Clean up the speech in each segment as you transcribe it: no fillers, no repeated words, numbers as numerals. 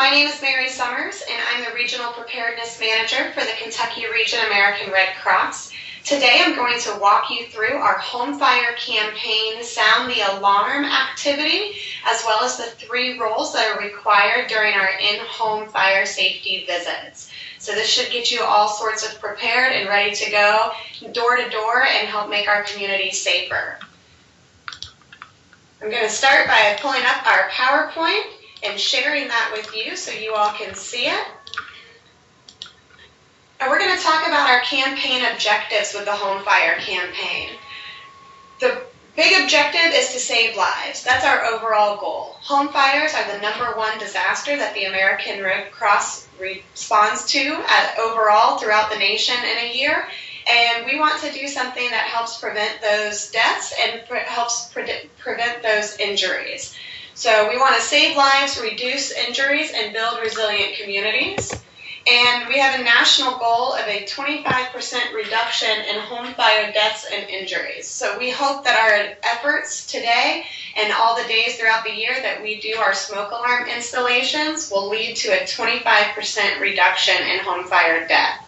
My name is Mary Summers, and I'm the Regional Preparedness Manager for the Kentucky Region American Red Cross. Today I'm going to walk you through our home fire campaign Sound the Alarm activity, as well as the 3 roles that are required during our in-home fire safety visits. So this should get you all sorts of prepared and ready to go door to door and help make our community safer. I'm going to start by pulling up our PowerPoint and sharing that with you so you all can see it. And we're going to talk about our campaign objectives with the home fire campaign. The big objective is to save lives. That's our overall goal. Home fires are the #1 disaster that the American Red Cross responds to overall throughout the nation in a year. And we want to do something that helps prevent those deaths and helps prevent those injuries. So we want to save lives, reduce injuries, and build resilient communities. And we have a national goal of a 25% reduction in home fire deaths and injuries. So we hope that our efforts today and all the days throughout the year that we do our smoke alarm installations will lead to a 25% reduction in home fire death.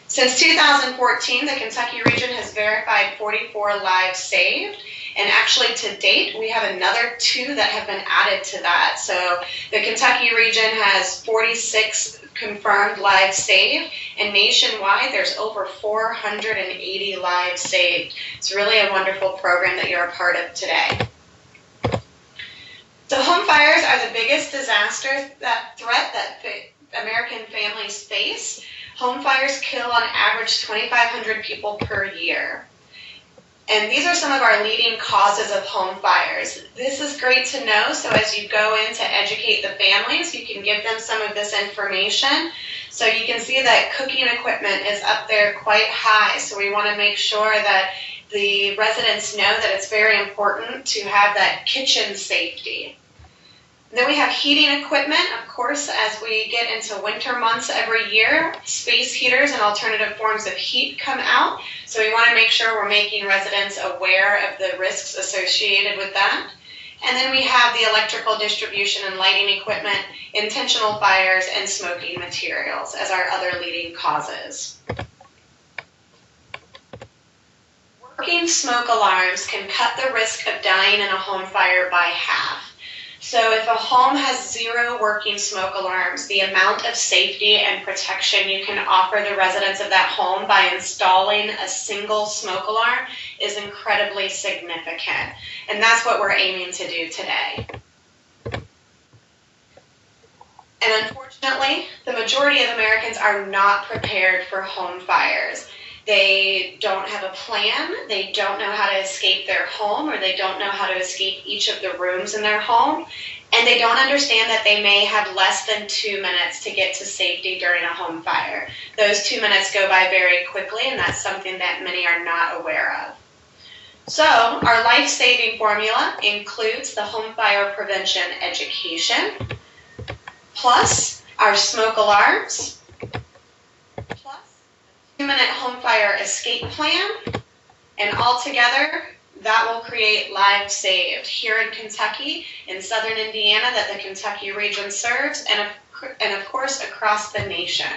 Since 2014, the Kentucky region has verified 44 lives saved. And actually, to date, we have another 2 that have been added to that. So the Kentucky region has 46 confirmed lives saved, and nationwide, there's over 480 lives saved. It's really a wonderful program that you're a part of today. So home fires are the biggest disaster threat that American families face. Home fires kill on average 2,500 people per year. And these are some of our leading causes of home fires. This is great to know, so as you go in to educate the families, you can give them some of this information. So you can see that cooking equipment is up there quite high, so we want to make sure that the residents know that it's very important to have that kitchen safety. Then we have heating equipment. Of course, as we get into winter months every year, space heaters and alternative forms of heat come out. So we want to make sure we're making residents aware of the risks associated with that. And then we have the electrical distribution and lighting equipment, intentional fires, and smoking materials as our other leading causes. Working smoke alarms can cut the risk of dying in a home fire by half. So if a home has 0 working smoke alarms, the amount of safety and protection you can offer the residents of that home by installing a single smoke alarm is incredibly significant. And that's what we're aiming to do today. And unfortunately, the majority of Americans are not prepared for home fires. They don't have a plan, they don't know how to escape their home, or they don't know how to escape each of the rooms in their home, and they don't understand that they may have less than 2 minutes to get to safety during a home fire. Those 2 minutes go by very quickly, and that's something that many are not aware of. So our life-saving formula includes the home fire prevention education, plus our smoke alarms, 2-minute home fire escape plan, and altogether that will create lives saved here in Kentucky, in southern Indiana that the Kentucky region serves, and of course across the nation.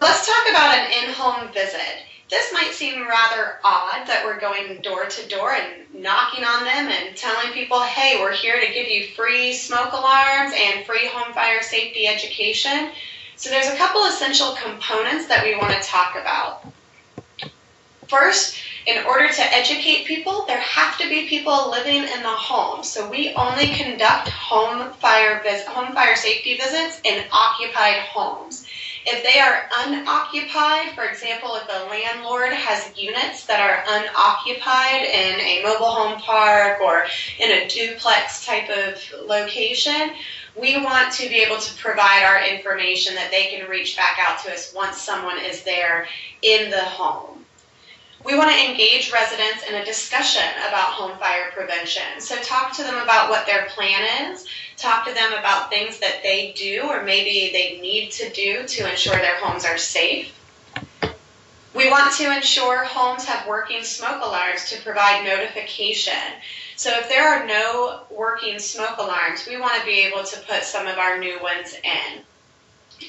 Let's talk about an in-home visit. This might seem rather odd that we're going door to door and knocking on them and telling people, hey, we're here to give you free smoke alarms and free home fire safety education. So there's a couple essential components that we want to talk about. First, in order to educate people, there have to be people living in the home. So we only conduct home fire safety visits in occupied homes. If they are unoccupied, for example, if a landlord has units that are unoccupied in a mobile home park or in a duplex type of location, we want to be able to provide our information that they can reach back out to us once someone is there in the home. We want to engage residents in a discussion about home fire prevention. So talk to them about what their plan is, talk to them about things that they do or maybe they need to do to ensure their homes are safe. We want to ensure homes have working smoke alarms to provide notification. So if there are no working smoke alarms, we want to be able to put some of our new ones in.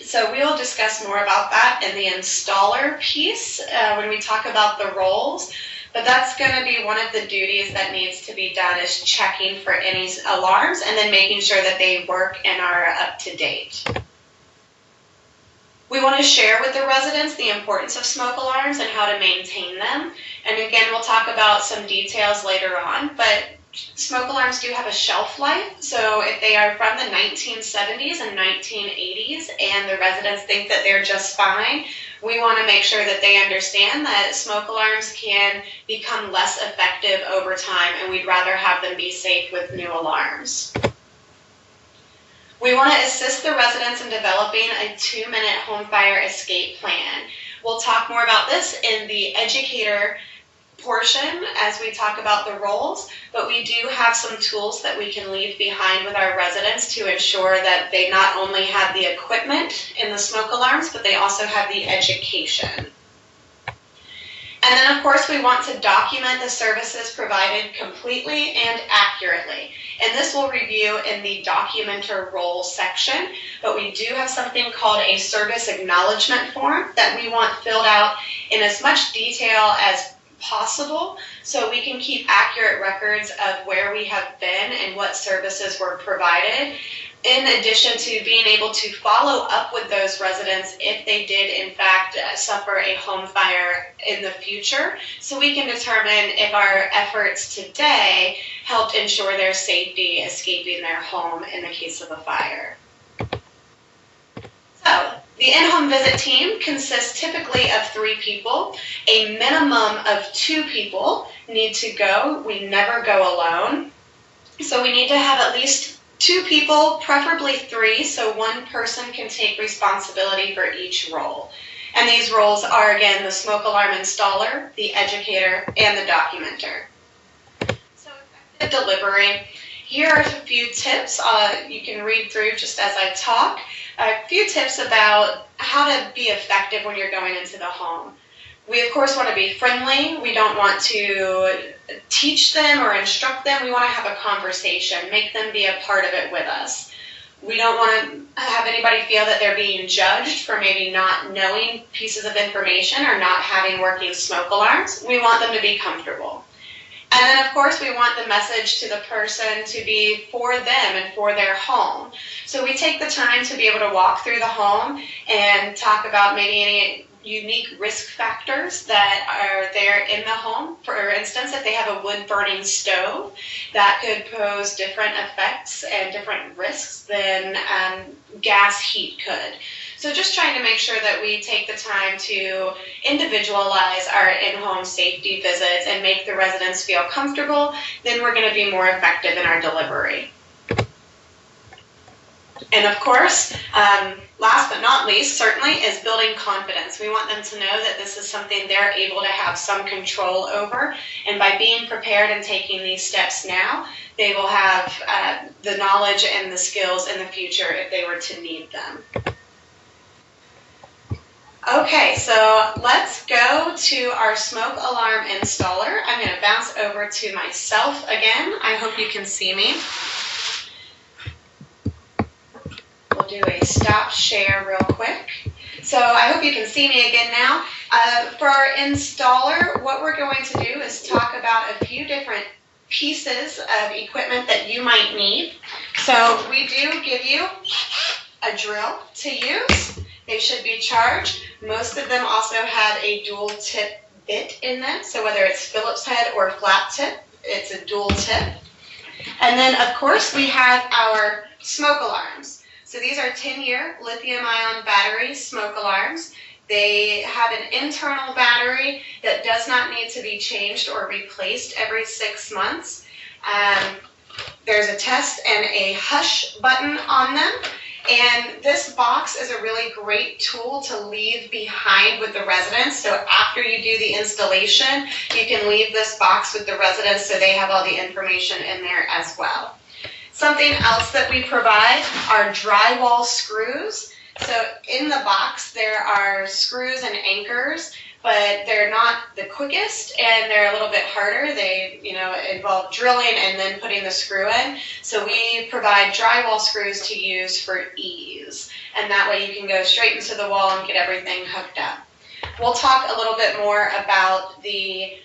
So we'll discuss more about that in the installer piece when we talk about the roles. But that's going to be one of the duties that needs to be done, is checking for any alarms and then making sure that they work and are up to date. We want to share with the residents the importance of smoke alarms and how to maintain them. And again, we'll talk about some details later on, but smoke alarms do have a shelf life. So if they are from the 1970s and 1980s and the residents think that they're just fine, we want to make sure that they understand that smoke alarms can become less effective over time, and we'd rather have them be safe with new alarms. We want to assist the residents in developing a 2-minute home fire escape plan. We'll talk more about this in the educator portion as we talk about the roles, but we do have some tools that we can leave behind with our residents to ensure that they not only have the equipment in the smoke alarms, but they also have the education. And then of course we want to document the services provided completely and accurately. And this we'll review in the documenter role section, but we do have something called a service acknowledgement form that we want filled out in as much detail as possible so we can keep accurate records of where we have been and what services were provided, in addition to being able to follow up with those residents if they did in fact suffer a home fire in the future, so we can determine if our efforts today helped ensure their safety escaping their home in the case of a fire. So, the in-home visit team consists typically of 3 people. A minimum of 2 people need to go. We never go alone. So we need to have at least 2 people, preferably 3, so one person can take responsibility for each role. And these roles are, again, the smoke alarm installer, the educator, and the documenter. So effective delivery. Here are a few tips you can read through just as I talk. A few tips about how to be effective when you're going into the home. We, of course, want to be friendly. We don't want to teach them or instruct them. We want to have a conversation, make them be a part of it with us. We don't want to have anybody feel that they're being judged for maybe not knowing pieces of information or not having working smoke alarms. We want them to be comfortable. And then, of course, we want the message to the person to be for them and for their home. So we take the time to be able to walk through the home and talk about maybe any unique risk factors that are there in the home. For instance, if they have a wood-burning stove, that could pose different effects and different risks than gas heat could. So just trying to make sure that we take the time to individualize our in-home safety visits and make the residents feel comfortable, then we're going to be more effective in our delivery. And of course, last but not least, certainly, is building confidence. We want them to know that this is something they're able to have some control over, and by being prepared and taking these steps now, they will have the knowledge and the skills in the future if they were to need them. Okay, so let's go to our smoke alarm installer. I'm going to bounce over to myself again. I hope you can see me. We'll do a stop share real quick. So I hope you can see me again now. For our installer, what we're going to do is talk about a few different pieces of equipment that you might need. So we do give you a drill to use. They should be charged. Most of them also have a dual tip bit in them. So whether it's Phillips head or flat tip, it's a dual tip. And then of course we have our smoke alarms. So these are 10-year lithium-ion battery smoke alarms. They have an internal battery that does not need to be changed or replaced every 6 months. There's a test and a hush button on them. And this box is a really great tool to leave behind with the residents. So after you do the installation, you can leave this box with the residents so they have all the information in there as well. Something else that we provide are drywall screws. So in the box there are screws and anchors, but they're not the quickest and they're a little bit harder. They, involve drilling and then putting the screw in. So we provide drywall screws to use for ease. And that way you can go straight into the wall and get everything hooked up. We'll talk a little bit more about the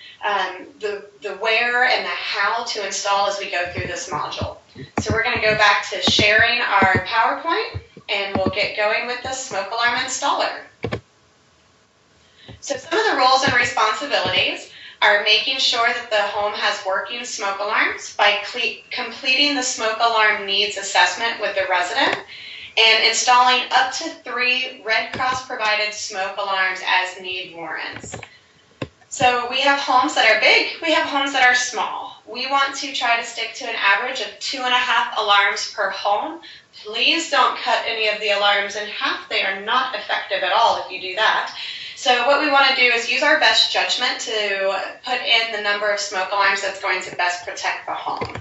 where and the how to install as we go through this module. So we're going to go back to sharing our PowerPoint and we'll get going with the smoke alarm installer. So some of the roles and responsibilities are making sure that the home has working smoke alarms by completing the smoke alarm needs assessment with the resident and installing up to 3 Red Cross provided smoke alarms as need warrants. So we have homes that are big, we have homes that are small. We want to try to stick to an average of 2.5 alarms per home. Please don't cut any of the alarms in half. They are not effective at all if you do that. So what we want to do is use our best judgment to put in the number of smoke alarms that's going to best protect the home.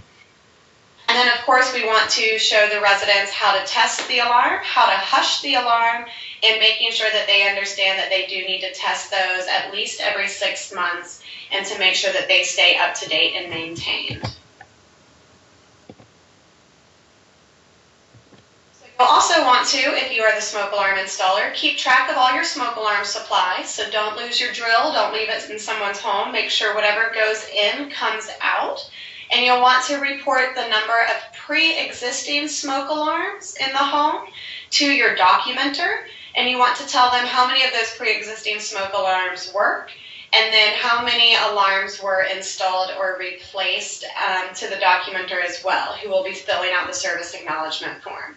And then, of course, we want to show the residents how to test the alarm, how to hush the alarm, and making sure that they understand that they do need to test those at least every 6 months and to make sure that they stay up to date and maintained. So you'll also want to, if you are the smoke alarm installer, keep track of all your smoke alarm supplies. So don't lose your drill, don't leave it in someone's home. Make sure whatever goes in comes out. And you'll want to report the number of pre-existing smoke alarms in the home to your documenter. And you want to tell them how many of those pre-existing smoke alarms work and then how many alarms were installed or replaced to the documenter as well, who will be filling out the service acknowledgement form.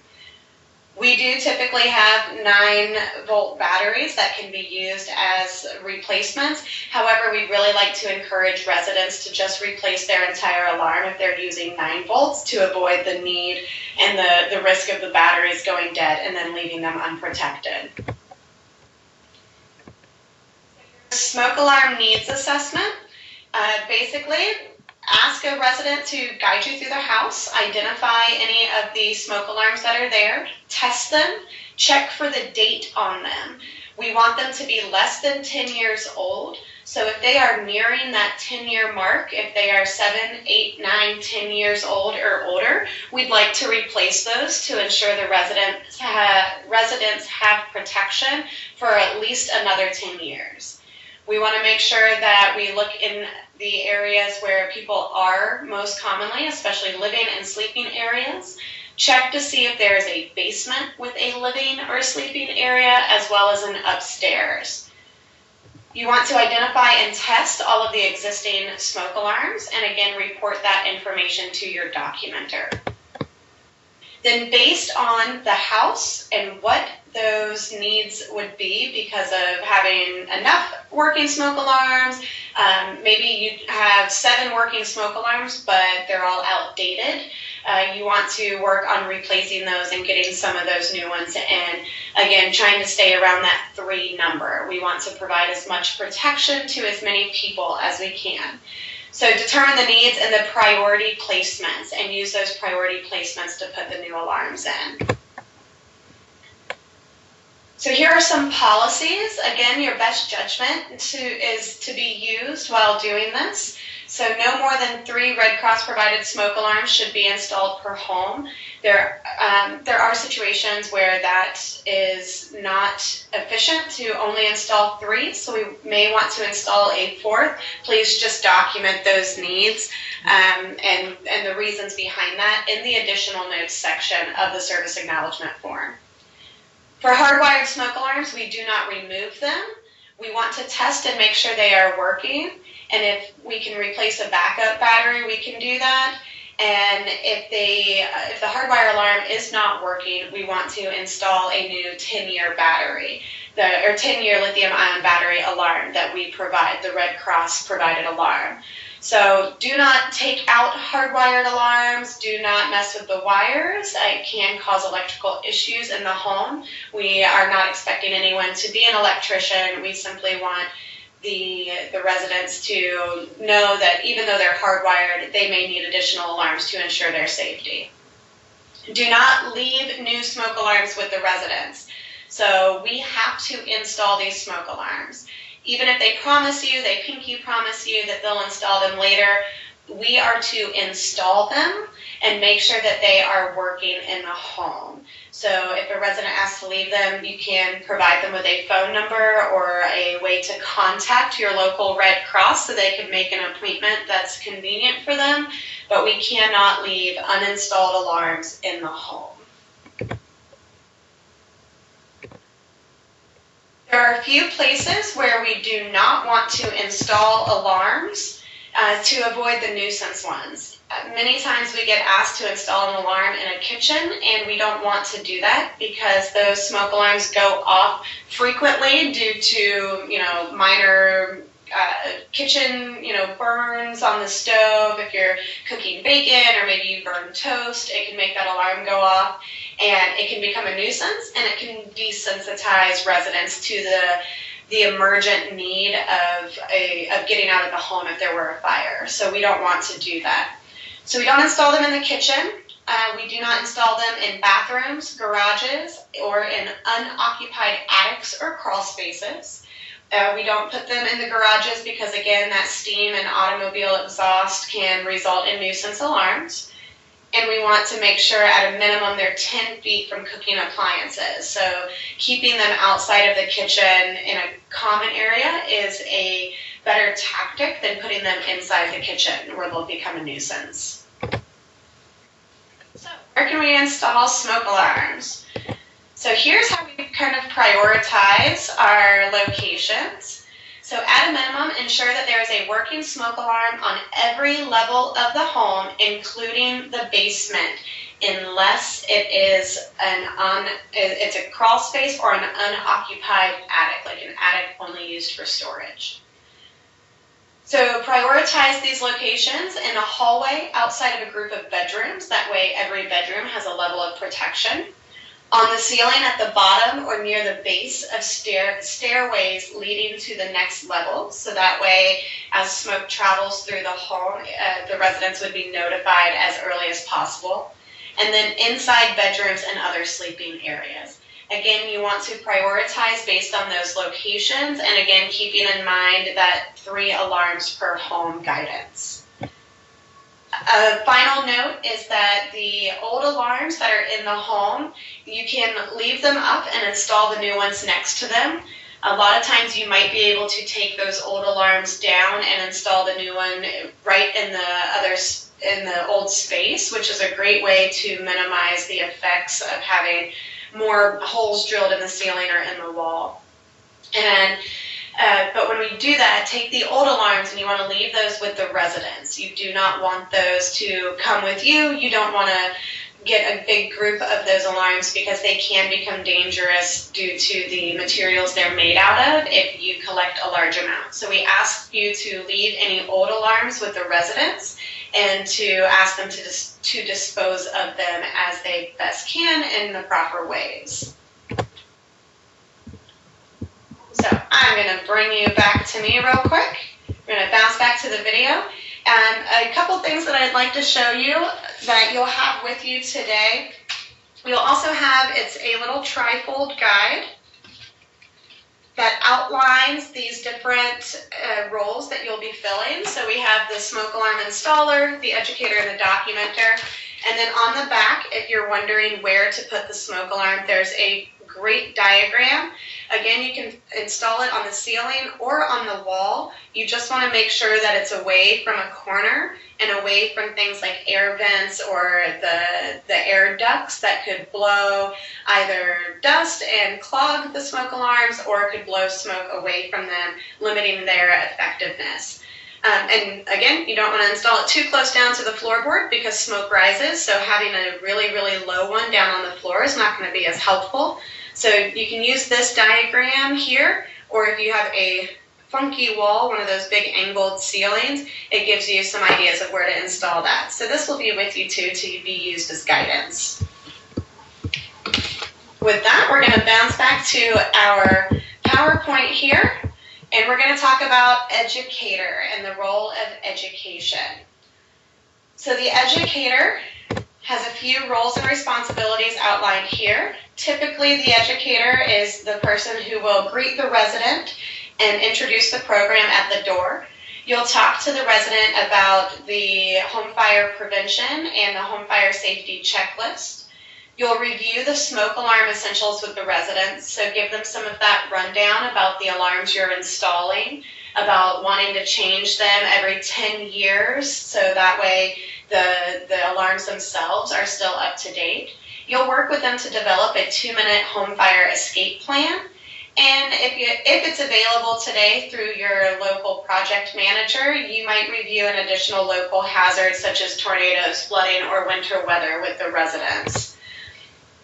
We do typically have 9-volt batteries that can be used as replacements. However, we really like to encourage residents to just replace their entire alarm if they're using 9 volts to avoid the need and the risk of the batteries going dead and then leaving them unprotected. Smoke alarm needs assessment. Basically, ask a resident to guide you through their house, identify any of the smoke alarms that are there, test them, check for the date on them. We want them to be less than 10 years old. So if they are nearing that 10-year mark, if they are 7, 8, 9, 10 years old or older, we'd like to replace those to ensure the residents have protection for at least another 10 years. We want to make sure that we look in the areas where people are most commonly, especially living and sleeping areas. Check to see if there is a basement with a living or sleeping area as well as an upstairs. You want to identify and test all of the existing smoke alarms and again report that information to your documenter. Then based on the house and what those needs would be because of having enough working smoke alarms, maybe you have 7 working smoke alarms but they're all outdated. You want to work on replacing those and getting some of those new ones in. Again, trying to stay around that 3 number. We want to provide as much protection to as many people as we can. So determine the needs and the priority placements and use those priority placements to put the new alarms in. So here are some policies. Again, your best judgment is to be used while doing this. So no more than 3 Red Cross provided smoke alarms should be installed per home. There are situations where that is not efficient to only install 3, so we may want to install a 4th. Please just document those needs and the reasons behind that in the additional notes section of the service acknowledgement form. For hardwired smoke alarms, we do not remove them. We want to test and make sure they are working. And if we can replace a backup battery, we can do that. And if the hardwire alarm is not working, we want to install a new 10-year battery, or 10-year lithium-ion battery alarm that we provide, the Red Cross provided alarm. So do not take out hardwired alarms, do not mess with the wires. It can cause electrical issues in the home. We are not expecting anyone to be an electrician. We simply want the residents to know that even though they're hardwired, they may need additional alarms to ensure their safety. Do not leave new smoke alarms with the residents. So we have to install these smoke alarms. Even if they promise you, they pinky promise you that they'll install them later, we are to install them and make sure that they are working in the home. So if a resident asks to leave them, you can provide them with a phone number or a way to contact your local Red Cross so they can make an appointment that's convenient for them, but we cannot leave uninstalled alarms in the home. There are a few places where we do not want to install alarms to avoid the nuisance ones. Many times we get asked to install an alarm in a kitchen, and we don't want to do that because those smoke alarms go off frequently due to, minor kitchen, burns on the stove. If you're cooking bacon or maybe you burn toast, it can make that alarm go off, and it can become a nuisance, and it can desensitize residents to the emergent need of getting out of the home if there were a fire. So we don't want to do that. So we don't install them in the kitchen. We do not install them in bathrooms, garages, or in unoccupied attics or crawl spaces. We don't put them in the garages because, again, that steam and automobile exhaust can result in nuisance alarms. And we want to make sure at a minimum they're 10 feet from cooking appliances. So keeping them outside of the kitchen in a common area is a better tactic than putting them inside the kitchen where they'll become a nuisance. So where can we install smoke alarms? So here's how we kind of prioritize our locations. So at a minimum, ensure that there is a working smoke alarm on every level of the home, including the basement, unless it is it's a crawl space or an unoccupied attic, like an attic only used for storage. So prioritize these locations in a hallway outside of a group of bedrooms. That way every bedroom has a level of protection. On the ceiling at the bottom or near the base of stairways leading to the next level. So that way, as smoke travels through the home, the residents would be notified as early as possible. And then inside bedrooms and other sleeping areas. Again, you want to prioritize based on those locations, and again, keeping in mind that 3 alarms per home guidance. A final note is that the old alarms that are in the home, you can leave them up and install the new ones next to them. A lot of times you might be able to take those old alarms down and install the new one right in the old space, which is a great way to minimize the effects of having more holes drilled in the ceiling or in the wall. But when we do that, take the old alarms and you want to leave those with the residents. You do not want those to come with you. You don't want to get a big group of those alarms because they can become dangerous due to the materials they're made out of if you collect a large amount. So we ask you to leave any old alarms with the residents and to ask them to dispose of them as they best can in the proper ways. So I'm going to bring you back to me real quick. We're going to bounce back to the video. And a couple things that I'd like to show you that you'll have with you today. You'll also have, it's a little trifold guide that outlines these different roles that you'll be filling. So we have the smoke alarm installer, the educator, and the documenter. And then on the back, if you're wondering where to put the smoke alarm, there's a great diagram. Again, you can install it on the ceiling or on the wall. You just want to make sure that it's away from a corner and away from things like air vents or the air ducts that could blow either dust and clog the smoke alarms, or could blow smoke away from them, limiting their effectiveness. And again, you don't want to install it too close down to the floorboard because smoke rises, so having a really, really low one down on the floor is not going to be as helpful. So you can use this diagram here, or if you have a funky wall, one of those big angled ceilings, it gives you some ideas of where to install that. So this will be with you too to be used as guidance. With that, we're going to bounce back to our PowerPoint here, and we're going to talk about educator and the role of education. So the educator has a few roles and responsibilities outlined here. Typically, the educator is the person who will greet the resident and introduce the program at the door. You'll talk to the resident about the home fire prevention and the home fire safety checklist. You'll review the smoke alarm essentials with the residents, so give them some of that rundown about the alarms you're installing, about wanting to change them every 10 years, so that way the alarms themselves are still up to date. You'll work with them to develop a 2-minute home fire escape plan. And if it's available today through your local project manager, you might review an additional local hazard such as tornadoes, flooding, or winter weather with the residents.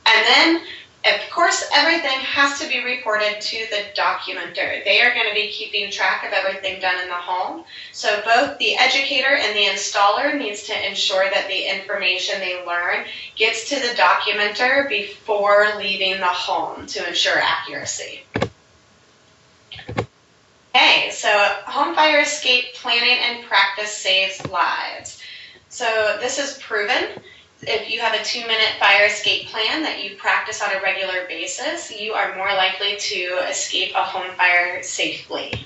And then, of course, everything has to be reported to the documenter. They are going to be keeping track of everything done in the home. So both the educator and the installer needs to ensure that the information they learn gets to the documenter before leaving the home to ensure accuracy. Okay, so home fire escape planning and practice saves lives. So this is proven. If you have a 2-minute fire escape plan that you practice on a regular basis, you are more likely to escape a home fire safely.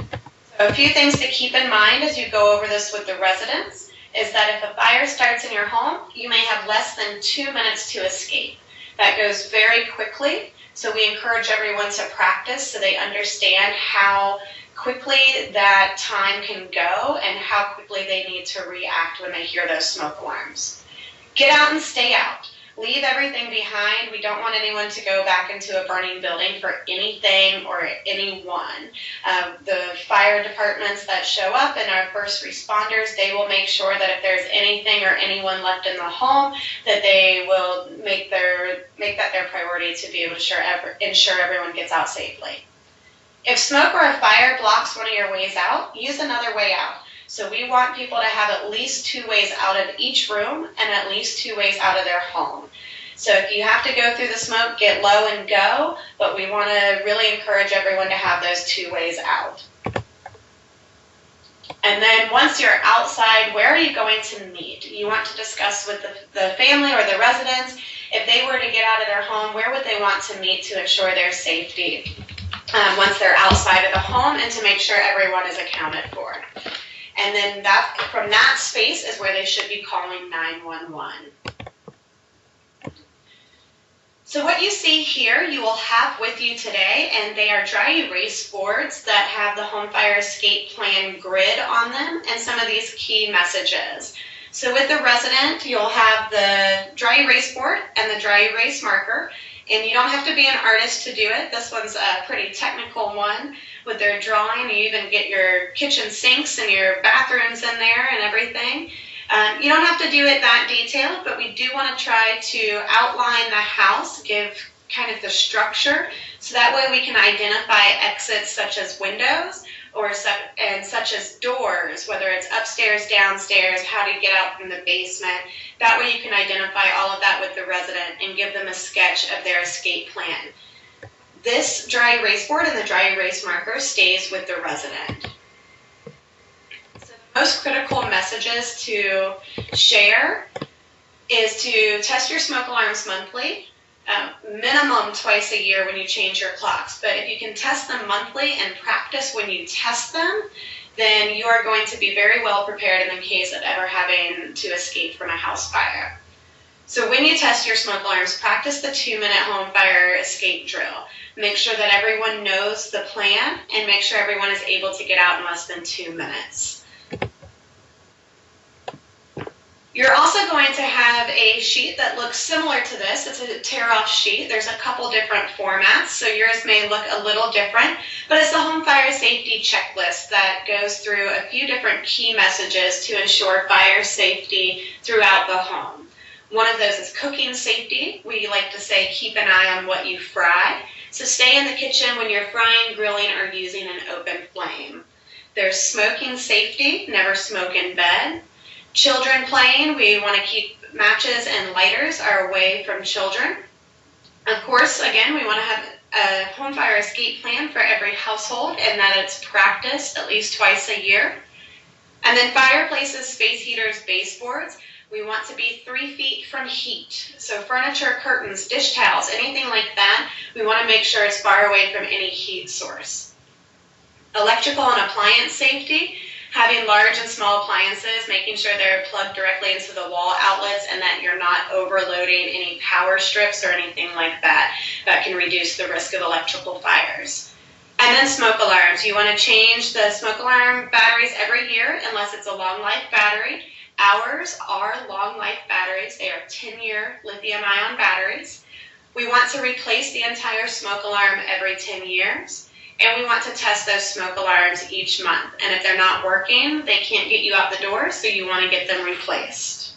So a few things to keep in mind as you go over this with the residents is that if a fire starts in your home, you may have less than 2 minutes to escape. That goes very quickly, so we encourage everyone to practice so they understand how quickly that time can go and how quickly they need to react when they hear those smoke alarms. Get out and stay out. Leave everything behind. We don't want anyone to go back into a burning building for anything or anyone. The fire departments that show up and our first responders, they will make sure that if there's anything or anyone left in the home, that they will make that their priority to be able to ensure everyone gets out safely. If smoke or a fire blocks one of your ways out, use another way out. So we want people to have at least 2 ways out of each room and at least 2 ways out of their home. So if you have to go through the smoke, get low and go, but we want to really encourage everyone to have those 2 ways out. And then once you're outside, where are you going to meet? You want to discuss with the family or the residents, if they were to get out of their home, where would they want to meet to ensure their safety once they're outside of the home and to make sure everyone is accounted for. And then from that space is where they should be calling 911. So what you see here, you will have with you today, and they are dry erase boards that have the home fire escape plan grid on them and some of these key messages. So with the resident, you'll have the dry erase board and the dry erase marker. And you don't have to be an artist to do it. This one's a pretty technical one with their drawing. You even get your kitchen sinks and your bathrooms in there and everything. You don't have to do it that detailed, but we do want to try to outline the house, give kind of the structure, so that way we can identify exits such as windows or such as doors, whether it's upstairs, downstairs, how to get out from the basement. That way you can identify all of that with the resident and give them a sketch of their escape plan. This dry erase board and the dry erase marker stays with the resident. So the most critical messages to share is to test your smoke alarms monthly. Minimum twice a year when you change your clocks, but if you can test them monthly and practice when you test them, then you are going to be very well prepared in the case of ever having to escape from a house fire. So when you test your smoke alarms, practice the 2-minute home fire escape drill. Make sure that everyone knows the plan and make sure everyone is able to get out in less than 2 minutes. You're also going to have a sheet that looks similar to this. It's a tear-off sheet. There's a couple different formats, so yours may look a little different, but it's the home fire safety checklist that goes through a few different key messages to ensure fire safety throughout the home. One of those is cooking safety. We like to say keep an eye on what you fry. So stay in the kitchen when you're frying, grilling, or using an open flame. There's smoking safety, never smoke in bed. Children playing, we want to keep matches and lighters are away from children. Of course, again, we want to have a home fire escape plan for every household and that it's practiced at least twice a year. And then fireplaces, space heaters, baseboards. We want to be 3 feet from heat. So furniture, curtains, dish towels, anything like that, we want to make sure it's far away from any heat source. Electrical and appliance safety, having large and small appliances, making sure they're plugged directly into the wall outlets and that you're not overloading any power strips or anything like that. That can reduce the risk of electrical fires. And then smoke alarms. You want to change the smoke alarm batteries every year unless it's a long life battery. Ours are long life batteries. They are 10-year lithium-ion batteries. We want to replace the entire smoke alarm every 10 years. And we want to test those smoke alarms each month. And if they're not working, they can't get you out the door, so you want to get them replaced.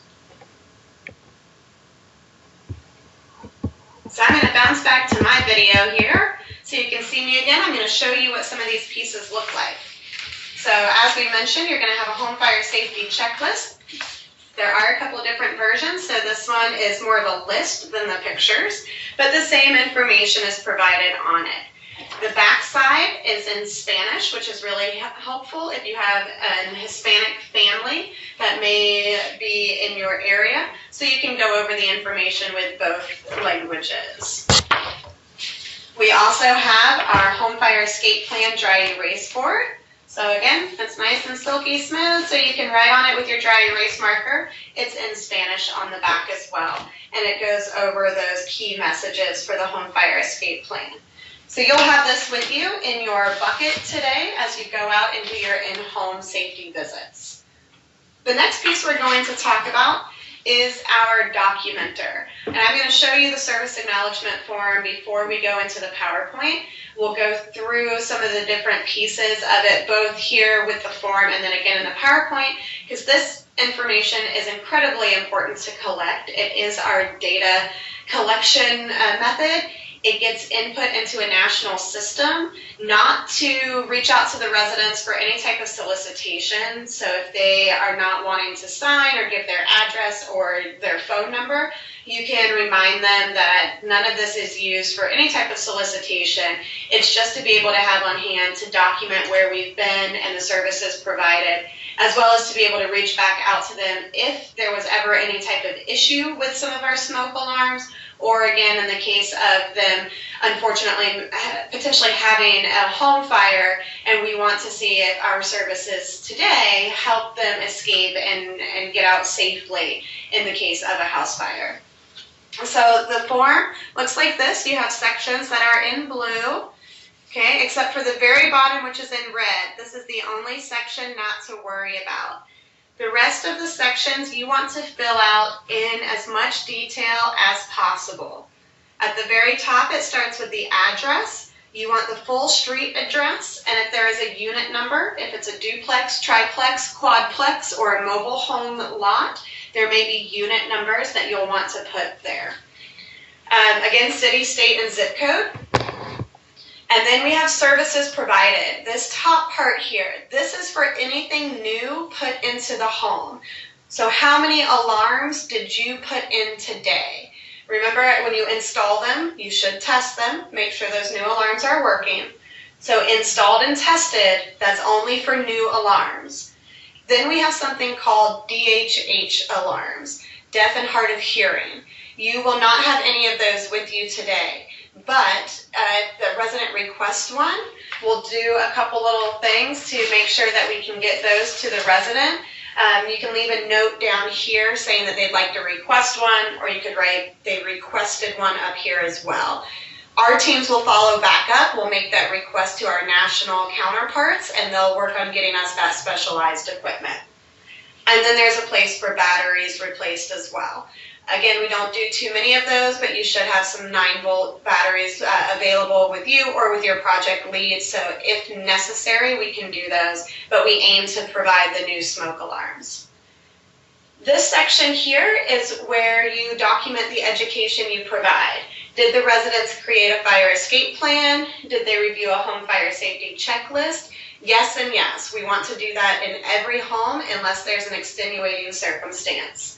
So I'm going to bounce back to my video here so you can see me again. I'm going to show you what some of these pieces look like. So as we mentioned, you're going to have a home fire safety checklist. There are a couple of different versions, so this one is more of a list than the pictures, but the same information is provided on it. The back side is in Spanish, which is really helpful if you have an Hispanic family that may be in your area, so you can go over the information with both languages. We also have our home fire escape plan dry erase board. So again, it's nice and silky smooth, so you can write on it with your dry erase marker. It's in Spanish on the back as well, and it goes over those key messages for the home fire escape plan. So you'll have this with you in your bucket today as you go out and do your in-home safety visits. The next piece we're going to talk about is our documenter. And I'm going to show you the service acknowledgement form before we go into the PowerPoint. We'll go through some of the different pieces of it, both here with the form and then again in the PowerPoint, because this information is incredibly important to collect. It is our data collection method. It gets input into a national system, not to reach out to the residents for any type of solicitation. So if they are not wanting to sign or give their address or their phone number, you can remind them that none of this is used for any type of solicitation. It's just to be able to have on hand to document where we've been and the services provided, as well as to be able to reach back out to them if there was ever any type of issue with some of our smoke alarms, or again, in the case of them, unfortunately, potentially having a home fire, and we want to see if our services today help them escape and get out safely in the case of a house fire. So the form looks like this. You have sections that are in blue, okay, except for the very bottom, which is in red. This is the only section not to worry about. The rest of the sections you want to fill out in as much detail as possible. At the very top, it starts with the address. You want the full street address, and if there is a unit number, if it's a duplex, triplex, quadplex, or a mobile home lot, there may be unit numbers that you'll want to put there. Again, city, state, and zip code. And then we have services provided. This top part here, this is for anything new put into the home. So how many alarms did you put in today? Remember, when you install them, you should test them, make sure those new alarms are working. So installed and tested, that's only for new alarms. Then we have something called DHH alarms, deaf and hard of hearing. You will not have any of those with you today. But if the resident requests one, we'll do a couple little things to make sure that we can get those to the resident. You can leave a note down here saying that they'd like to request one, or you could write they requested one up here as well. Our teams will follow back up. We'll make that request to our national counterparts, and they'll work on getting us that specialized equipment. And then there's a place for batteries replaced as well. Again, we don't do too many of those, but you should have some 9-volt batteries available with you or with your project lead. So if necessary, we can do those, but we aim to provide the new smoke alarms. This section here is where you document the education you provide. Did the residents create a fire escape plan? Did they review a home fire safety checklist? Yes and yes. We want to do that in every home unless there's an extenuating circumstance.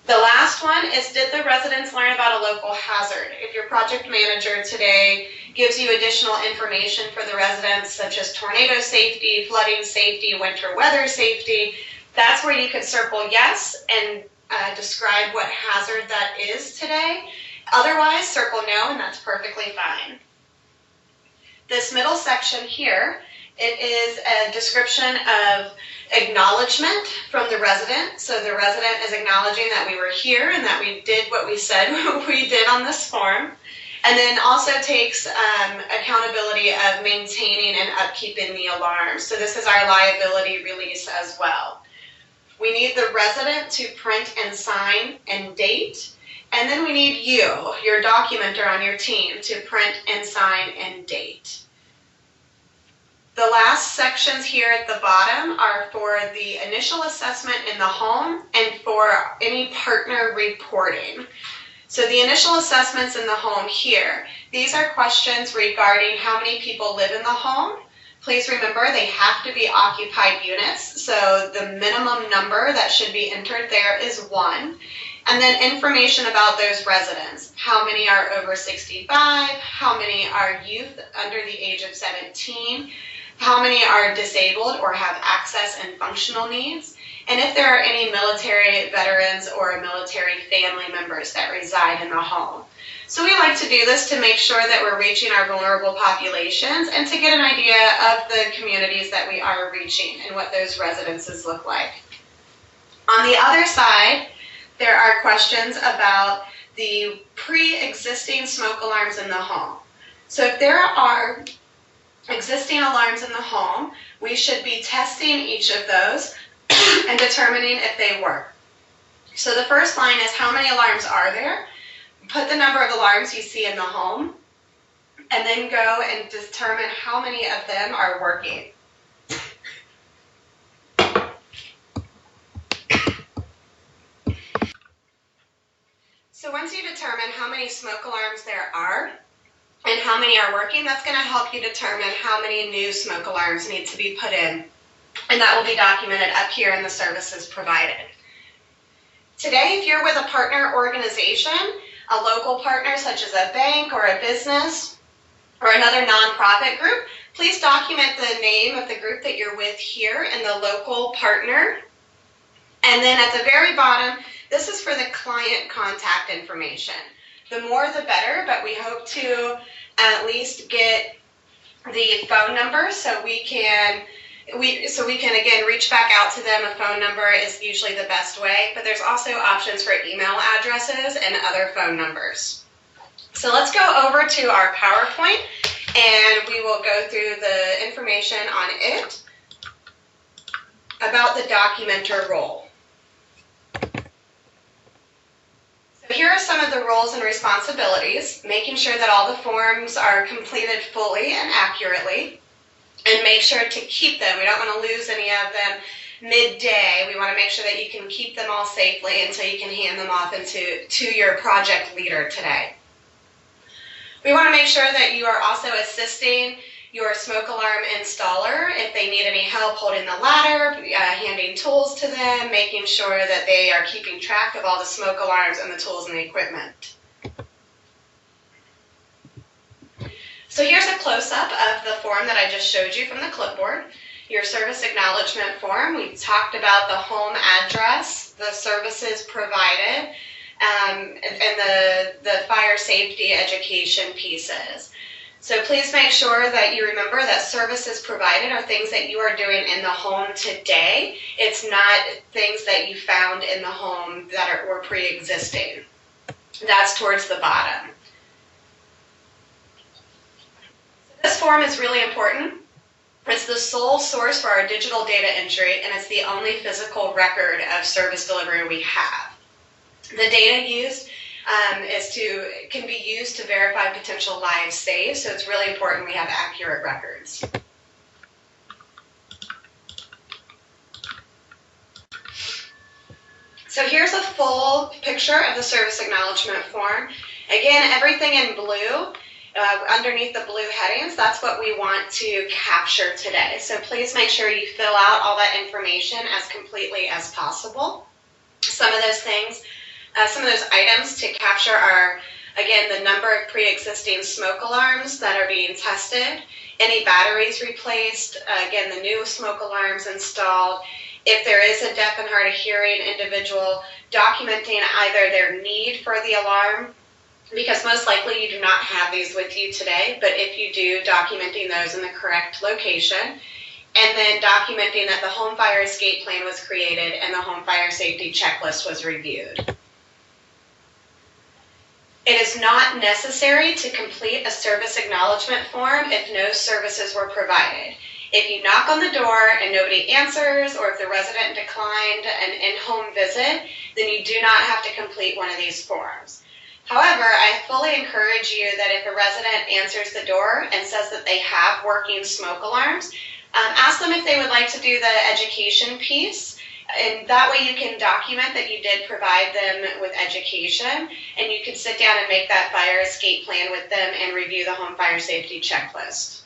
The last one is, did the residents learn about a local hazard? If your project manager today gives you additional information for the residents, such as tornado safety, flooding safety, winter weather safety, that's where you could circle yes and describe what hazard that is today. Otherwise, circle no, and that's perfectly fine. This middle section here, it is a description of acknowledgement from the resident. So the resident is acknowledging that we were here and that we did what we said we did on this form. And then also takes accountability of maintaining and upkeeping the alarms. So this is our liability release as well. We need the resident to print and sign and date. And then we need you, your documenter on your team, to print and sign and date. The last sections here at the bottom are for the initial assessment in the home and for any partner reporting. So the initial assessments in the home here, these are questions regarding how many people live in the home. Please remember they have to be occupied units, so the minimum number that should be entered there is 1. And then information about those residents. How many are over 65? How many are youth under the age of 17? How many are disabled or have access and functional needs? And if there are any military veterans or military family members that reside in the home. So we like to do this to make sure that we're reaching our vulnerable populations and to get an idea of the communities that we are reaching and what those residences look like. On the other side, there are questions about the pre-existing smoke alarms in the home. So if there are existing alarms in the home, we should be testing each of those and determining if they work. So the first line is how many alarms are there? Put the number of alarms you see in the home, and then go and determine how many of them are working. So once you determine how many smoke alarms there are and how many are working, that's going to help you determine how many new smoke alarms need to be put in. And that will be documented up here in the services provided. Today, if you're with a partner organization, a local partner such as a bank or a business or another nonprofit group, please document the name of the group that you're with here and the local partner. And then at the very bottom, this is for the client contact information. The more the better, but we hope to at least get the phone number so we can again reach back out to them. A phone number is usually the best way, but there's also options for email addresses and other phone numbers. So let's go over to our PowerPoint and we will go through the information on it about the documenter role. So here are some of the roles and responsibilities, making sure that all the forms are completed fully and accurately. And make sure to keep them. We don't want to lose any of them midday. We want to make sure that you can keep them all safely until you can hand them off to your project leader today. We want to make sure that you are also assisting your smoke alarm installer if they need any help holding the ladder, handing tools to them, making sure that they are keeping track of all the smoke alarms and the tools and the equipment. So here's a close-up of the form that I just showed you from the clipboard. Your service acknowledgement form. We talked about the home address, the services provided, and the fire safety education pieces. So please make sure that you remember that services provided are things that you are doing in the home today. It's not things that you found in the home that were pre-existing. That's towards the bottom. This form is really important. It's the sole source for our digital data entry, and it's the only physical record of service delivery we have. The data used can be used to verify potential lives saved, so it's really important we have accurate records. So here's a full picture of the service acknowledgement form. Again, everything in blue. Underneath the blue headings, that's what we want to capture today. So please make sure you fill out all that information as completely as possible. Some of those things, some of those items to capture are, again, the number of pre-existing smoke alarms that are being tested, any batteries replaced, again, the new smoke alarms installed, If there is a deaf and hard of hearing individual, documenting either their need for the alarm, because most likely you do not have these with you today, but if you do, documenting those in the correct location, and then documenting that the home fire escape plan was created and the home fire safety checklist was reviewed. It is not necessary to complete a service acknowledgement form if no services were provided. If you knock on the door and nobody answers, or if the resident declined an in-home visit, then you do not have to complete one of these forms. However, I fully encourage you that if a resident answers the door and says that they have working smoke alarms, ask them if they would like to do the education piece. And that way you can document that you did provide them with education, and you can sit down and make that fire escape plan with them and review the home fire safety checklist.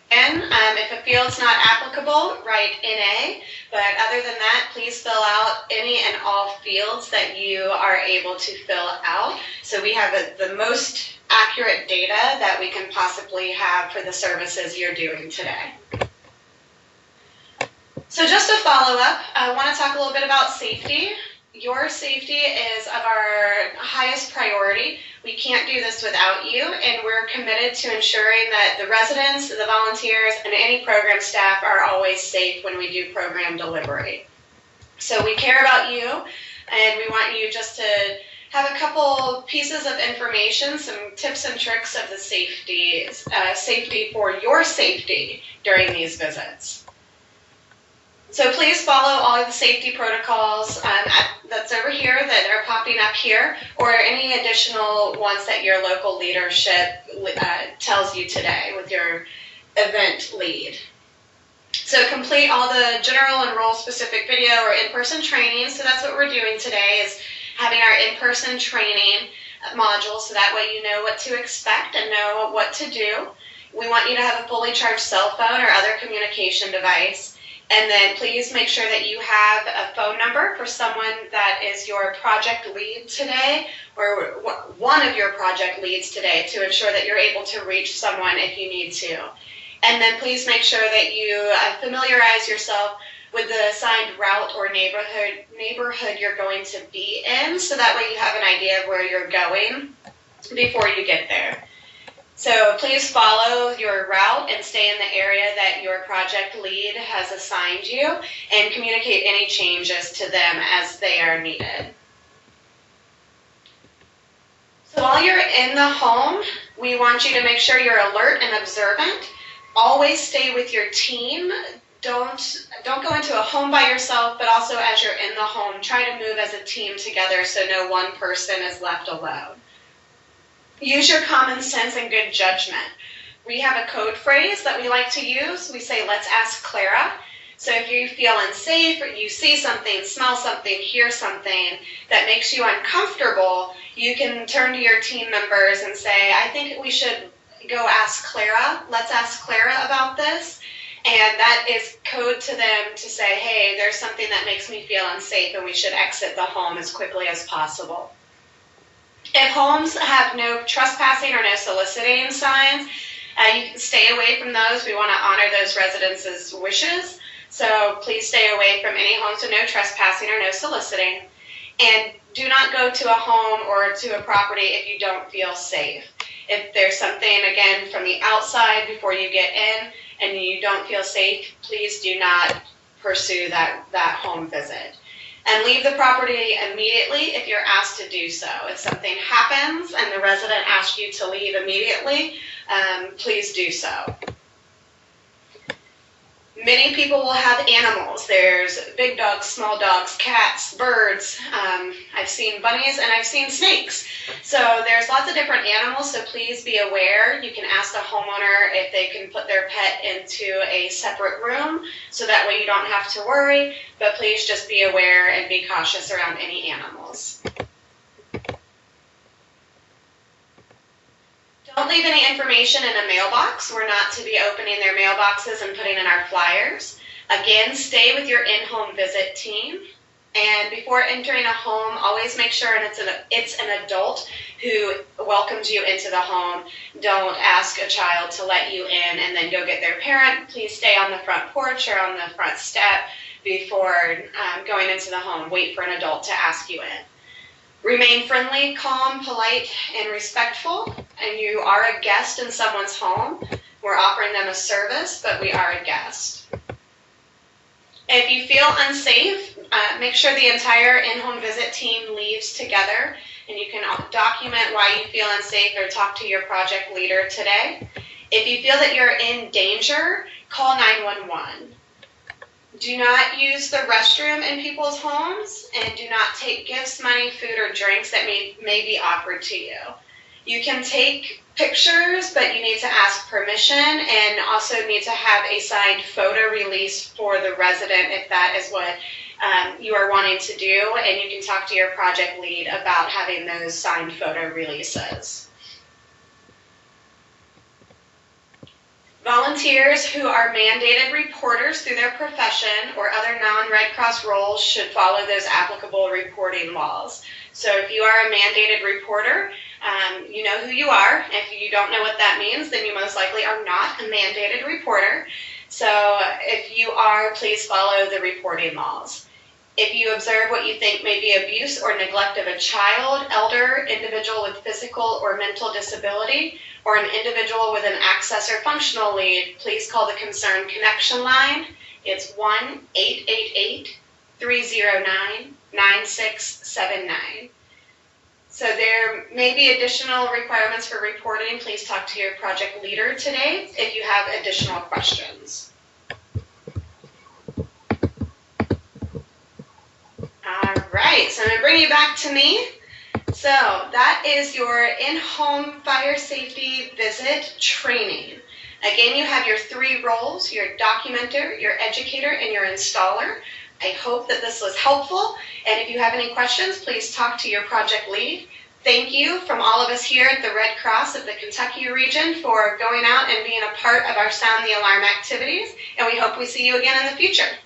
Again, if a field's not applicable, write NA, but other than that, please fill out any and all fields that you are able to fill out, so we have the most accurate data that we can possibly have for the services you're doing today. So just to follow up, I want to talk a little bit about safety. Your safety is of our highest priority. We can't do this without you, and we're committed to ensuring that the residents, the volunteers, and any program staff are always safe when we do program delivery. So we care about you, and we want you just to have a couple pieces of information, some tips and tricks of the safety for your safety during these visits. So please follow all of the safety protocols that's over here that are popping up here, or any additional ones that your local leadership tells you today with your event lead. So complete all the general and role-specific video or in-person training. So that's what we're doing today, is having our in-person training module, so that way you know what to expect and know what to do. We want you to have a fully charged cell phone or other communication device. And then please make sure that you have a phone number for someone that is your project lead today, or one of your project leads today, to ensure that you're able to reach someone if you need to. And then please make sure that you familiarize yourself with the assigned route or neighborhood you're going to be in, so that way you have an idea of where you're going before you get there. So please follow your route and stay in the area that your project lead has assigned you, and communicate any changes to them as they are needed. So while you're in the home, we want you to make sure you're alert and observant. Always stay with your team. Don't go into a home by yourself, but also as you're in the home, try to move as a team together so no one person is left alone. Use your common sense and good judgment. We have a code phrase that we like to use. We say, let's ask Clara. So if you feel unsafe, or you see something, smell something, hear something that makes you uncomfortable, you can turn to your team members and say, I think we should go ask Clara. Let's ask Clara about this. And that is code to them to say, hey, there's something that makes me feel unsafe and we should exit the home as quickly as possible. If homes have no trespassing or no soliciting signs, you can stay away from those. We want to honor those residents' wishes. So please stay away from any homes with no trespassing or no soliciting. And do not go to a home or to a property if you don't feel safe. If there's something, again, from the outside before you get in and you don't feel safe, please do not pursue that home visit. And leave the property immediately if you're asked to do so. If something happens and the resident asks you to leave immediately, please do so. Many people will have animals. There's big dogs, small dogs, cats, birds. I've seen bunnies and I've seen snakes. So there's lots of different animals, so please be aware. You can ask the homeowner if they can put their pet into a separate room, so that way you don't have to worry, but please just be aware and be cautious around any animals. Don't leave any information in a mailbox. We're not to be opening their mailboxes and putting in our flyers. Again, stay with your in-home visit team. And before entering a home, always make sure it's an adult who welcomes you into the home. Don't ask a child to let you in and then go get their parent. Please stay on the front porch or on the front step before going into the home. Wait for an adult to ask you in. Remain friendly, calm, polite, and respectful. And you are a guest in someone's home. We're offering them a service, but we are a guest. If you feel unsafe, make sure the entire in-home visit team leaves together, and you can document why you feel unsafe or talk to your project leader today. If you feel that you're in danger, call 911. Do not use the restroom in people's homes, and do not take gifts, money, food, or drinks that may be offered to you. You can take pictures, but you need to ask permission and also need to have a signed photo release for the resident if that is what you are wanting to do, and you can talk to your project lead about having those signed photo releases. Volunteers who are mandated reporters through their profession or other non-Red Cross roles should follow those applicable reporting laws. So if you are a mandated reporter, you know who you are. If you don't know what that means, then you most likely are not a mandated reporter. So if you are, please follow the reporting laws. If you observe what you think may be abuse or neglect of a child, elder, individual with physical or mental disability, or an individual with an access or functional need, please call the Concerned Connection line. It's 1-888-309-9679. So there may be additional requirements for reporting. Please talk to your project leader today if you have additional questions. All right, so I'm going to bring you back to me. So that is your in-home fire safety visit training. Again, you have your 3 roles, your documenter, your educator, and your installer. I hope that this was helpful, and if you have any questions, please talk to your project lead. Thank you from all of us here at the Red Cross of the Kentucky region for going out and being a part of our Sound the Alarm activities, and we hope we see you again in the future.